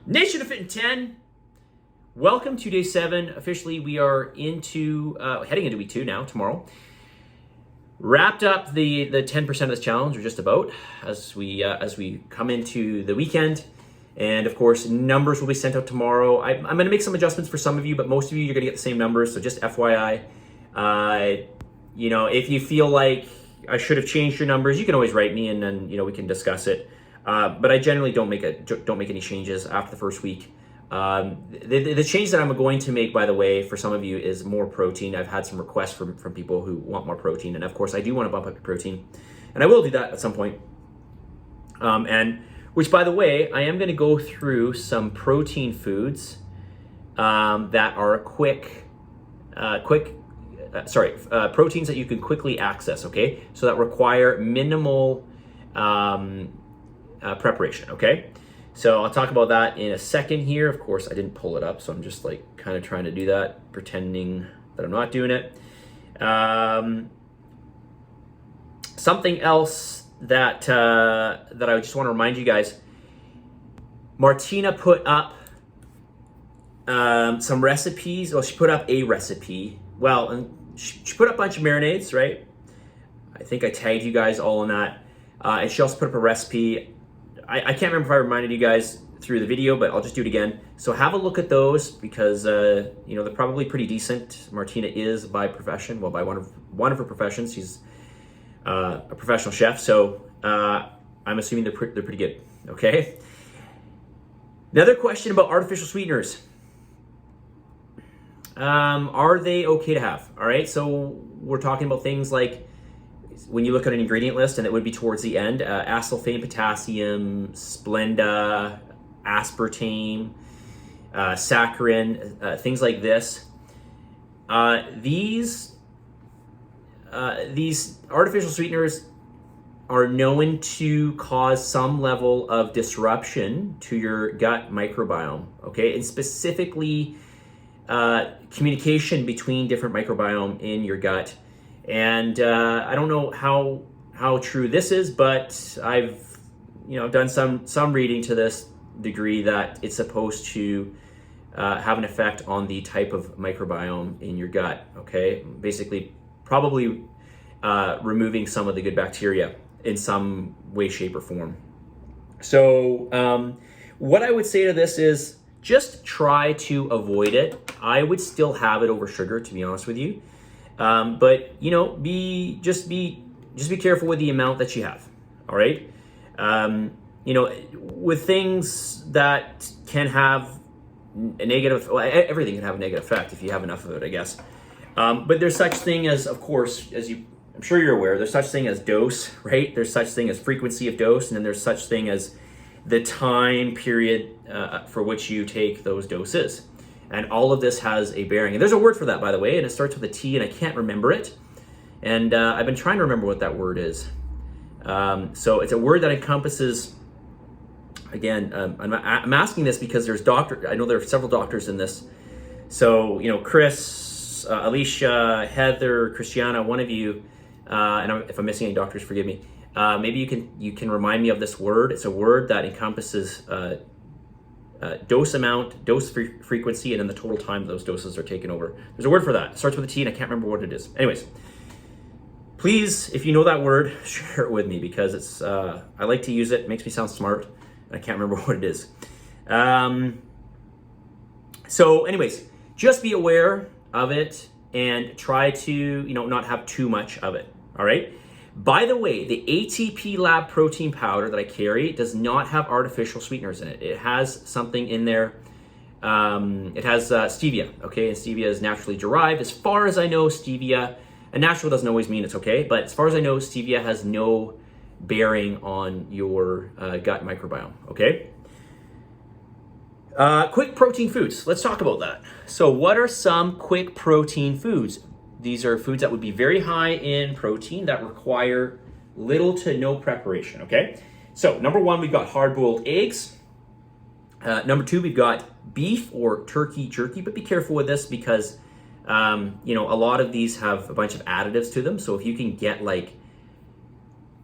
Nation of Fit in 10, welcome to day 7. Officially, we are heading into week 2 now, tomorrow. Wrapped up the 10% of this challenge, or just about, as we come into the weekend. And of course, numbers will be sent out tomorrow. I'm going to make some adjustments for some of you, but most of you, you're going to get the same numbers. So just FYI, if you feel like I should have changed your numbers, you can always write me, and then we can discuss it. But I generally don't make any changes after the first week. The change that I'm going to make, by the way, for some of you is more protein. I've had some requests from people who want more protein, and of course I do want to bump up your protein, and I will do that at some point. And which, by the way, I am going to go through some protein foods that are proteins that you can quickly access. Okay, so that require minimal preparation. Okay, so I'll talk about that in a second here. Of course, I didn't pull it up, so I'm just kind of trying to do that, pretending that I'm not doing it. Something else that I just want to remind you guys, Martina put up some recipes. Well, she put up a recipe. Well, and she put up a bunch of marinades, right? I think I tagged you guys all in that. And she also put up a recipe. I can't remember if I reminded you guys through the video, but I'll just do it again. So have a look at those, because they're probably pretty decent. Martina is by profession, well, by one of her professions, she's a professional chef. So I'm assuming they're pretty good. Okay. Another question about artificial sweeteners. Are they okay to have? All right. So we're talking about things like, when you look at an ingredient list, and it would be towards the end, acesulfame, potassium, Splenda, aspartame, saccharin, things like this. These artificial sweeteners are known to cause some level of disruption to your gut microbiome, okay? And specifically, communication between different microbiome in your gut. And I don't know how true this is, but I've done some reading to this degree that it's supposed to have an effect on the type of microbiome in your gut. Okay, basically, probably removing some of the good bacteria in some way, shape, or form. So what I would say to this is just try to avoid it. I would still have it over sugar, to be honest with you. But be careful with the amount that you have. All right. With things that can have a negative, well, everything can have a negative effect if you have enough of it, I guess. But there's such thing as, of course, I'm sure you're aware, there's such thing as dose, right? There's such thing as frequency of dose, and then there's such thing as the time period for which you take those doses. And all of this has a bearing. And there's a word for that, by the way, and it starts with a T, and I can't remember it. And I've been trying to remember what that word is. So it's a word that encompasses, again, I'm asking this because I know there are several doctors in this. So, Chris, Alicia, Heather, Christiana, one of you, and if I'm missing any doctors, forgive me. Maybe you can remind me of this word. It's a word that encompasses dose amount, dose frequency, and then the total time those doses are taken over. There's a word for that. It starts with a T, and I can't remember what it is. Anyways, please, if you know that word, share it with me, because it's I like to use it. It makes me sound smart, and I can't remember what it is. So anyways, just be aware of it and try to not have too much of it. All right. By the way, the ATP Lab protein powder that I carry does not have artificial sweeteners in it. It has something in there. It has stevia, okay? And stevia is naturally derived. As far as I know, stevia, and natural doesn't always mean it's okay, but as far as I know, stevia has no bearing on your gut microbiome, okay? Quick protein foods. Let's talk about that. So what are some quick protein foods? These are foods that would be very high in protein that require little to no preparation, okay? So number 1, we've got hard-boiled eggs. Number 2, we've got beef or turkey jerky, but be careful with this because, a lot of these have a bunch of additives to them. So if you can get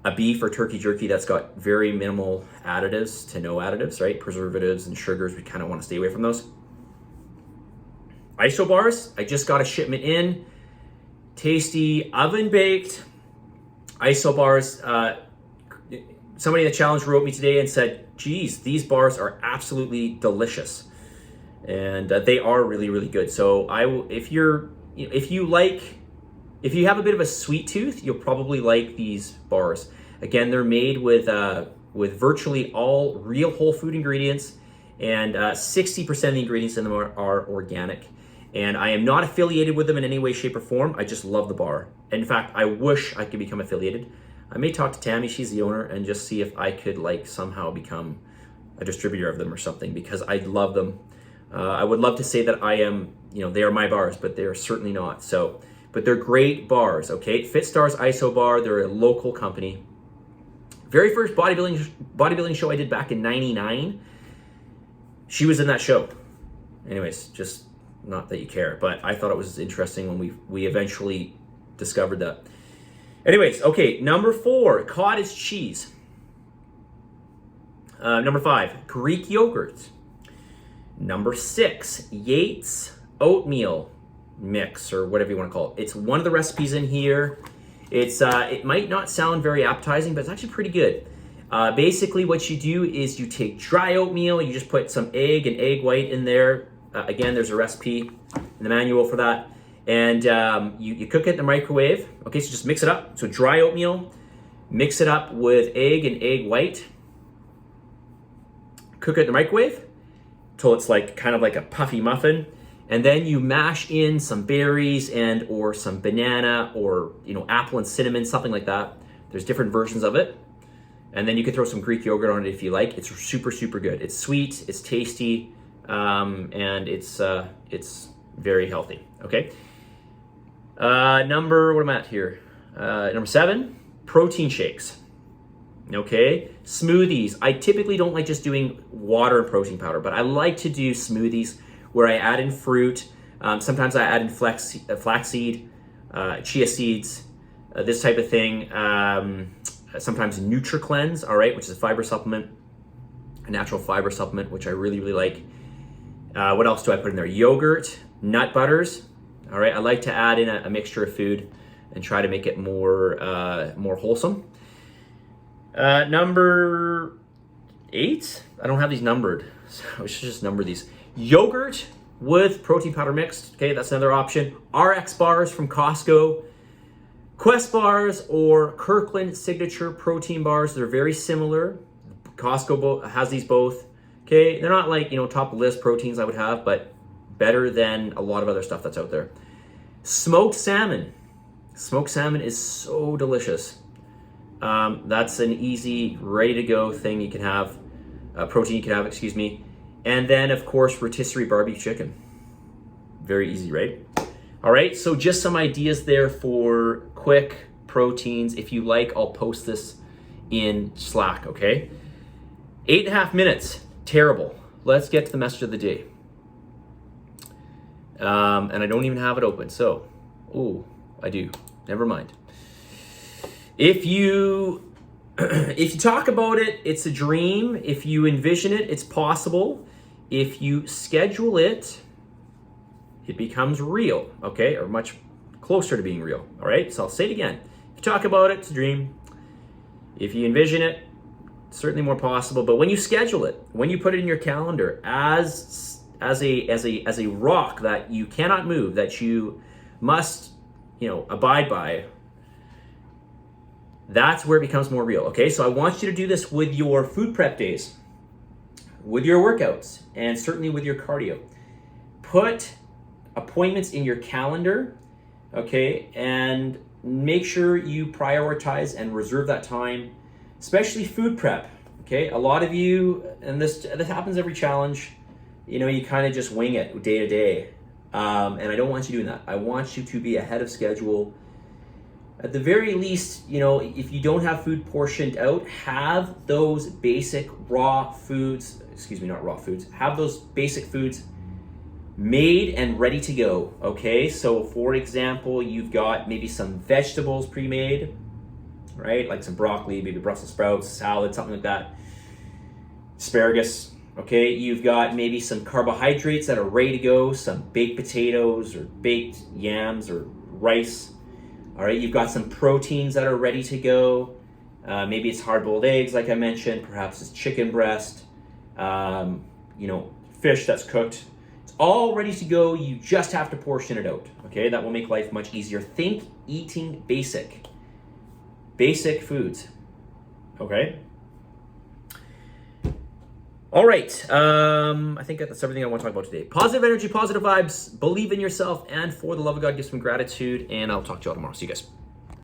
a beef or turkey jerky that's got very minimal additives to no additives, right? Preservatives and sugars, we kind of want to stay away from those. ISO bars, I just got a shipment in. Tasty, oven baked ISO bars. Somebody in the challenge wrote me today and said, geez, these bars are absolutely delicious. And they are really, really good. So if you have a bit of a sweet tooth, you'll probably like these bars. Again, they're made with virtually all real whole food ingredients, and 60% of the ingredients in them are organic. And I am not affiliated with them in any way, shape, or form. I just love the bar. In fact, I wish I could become affiliated. I may talk to Tammy, she's the owner, and just see if I could somehow become a distributor of them or something, because I love them. I would love to say that I am, they are my bars, but they are certainly not. So, but they're great bars, okay? FitStars ISO bar, they're a local company. Very first bodybuilding show I did back in '99, she was in that show. Anyways, just not that you care, but I thought it was interesting when we eventually discovered that. Anyways, okay, number 4, cottage cheese. Number 5, Greek yogurt. Number 6, Yates oatmeal mix, or whatever you want to call it. It's one of the recipes in here. It might not sound very appetizing, but it's actually pretty good. Basically, what you do is you take dry oatmeal, you just put some egg and egg white in there. Again, there's a recipe in the manual for that. And you cook it in the microwave. Okay, so just mix it up. So dry oatmeal, mix it up with egg and egg white. Cook it in the microwave till it's kind of like a puffy muffin. And then you mash in some berries or some banana or apple and cinnamon, something like that. There's different versions of it. And then you can throw some Greek yogurt on it if you like. It's super, super good. It's sweet, it's tasty, and it's very healthy. Okay. What am I at here? Number 7, protein shakes. Okay, smoothies. I typically don't like just doing water and protein powder, but I like to do smoothies where I add in fruit. Sometimes I add in flaxseed, chia seeds, this type of thing. Sometimes NutriCleanse, all right, which is a fiber supplement, a natural fiber supplement, which I really, really like. What else do I put in there? Yogurt, nut butters. All right, I like to add in a mixture of food and try to make it more wholesome. Number 8, I don't have these numbered, so I should just number these. Yogurt with protein powder mixed, okay, that's another option. RX bars from Costco, Quest bars or Kirkland Signature protein bars. They're very similar. Costco has these both, okay? They're not top of the list proteins I would have, but better than a lot of other stuff that's out there. Smoked salmon. Smoked salmon is so delicious. That's an easy, ready to go thing you can have, protein you can have, excuse me. And then of course, rotisserie barbecue chicken. Very easy, right? All right, so just some ideas there for quick proteins. If you like, I'll post this in Slack, okay? 8.5 minutes, terrible. Let's get to the message of the day. And I don't even have it open, so, I do, never mind. If you talk about it, it's a dream. If you envision it, it's possible. If you schedule it, it becomes real, okay? Or much closer to being real, all right? So I'll say it again. If you talk about it, it's a dream. If you envision it, it's certainly more possible. But when you schedule it, when you put it in your calendar as a rock that you cannot move, that you must, abide by, that's where it becomes more real, okay? So I want you to do this with your food prep days, with your workouts, and certainly with your cardio. Put appointments in your calendar, okay? And make sure you prioritize and reserve that time, especially food prep, okay? A lot of you, and this happens every challenge, you kind of just wing it day to day. And I don't want you doing that. I want you to be ahead of schedule. At the very least, if you don't have food portioned out, have those basic have those basic foods made and ready to go, okay? So for example, you've got maybe some vegetables pre-made, right? Like some broccoli, maybe Brussels sprouts, salad, something like that. Asparagus, okay? You've got maybe some carbohydrates that are ready to go, some baked potatoes or baked yams or rice. All right, you've got some proteins that are ready to go. Maybe it's hard-boiled eggs, like I mentioned. Perhaps it's chicken breast, fish that's cooked. It's all ready to go. You just have to portion it out, okay? That will make life much easier. Think eating basic foods, okay? All right, I think that's everything I want to talk about today. Positive energy, positive vibes, believe in yourself, and for the love of God, give some gratitude, and I'll talk to you all tomorrow. See you guys.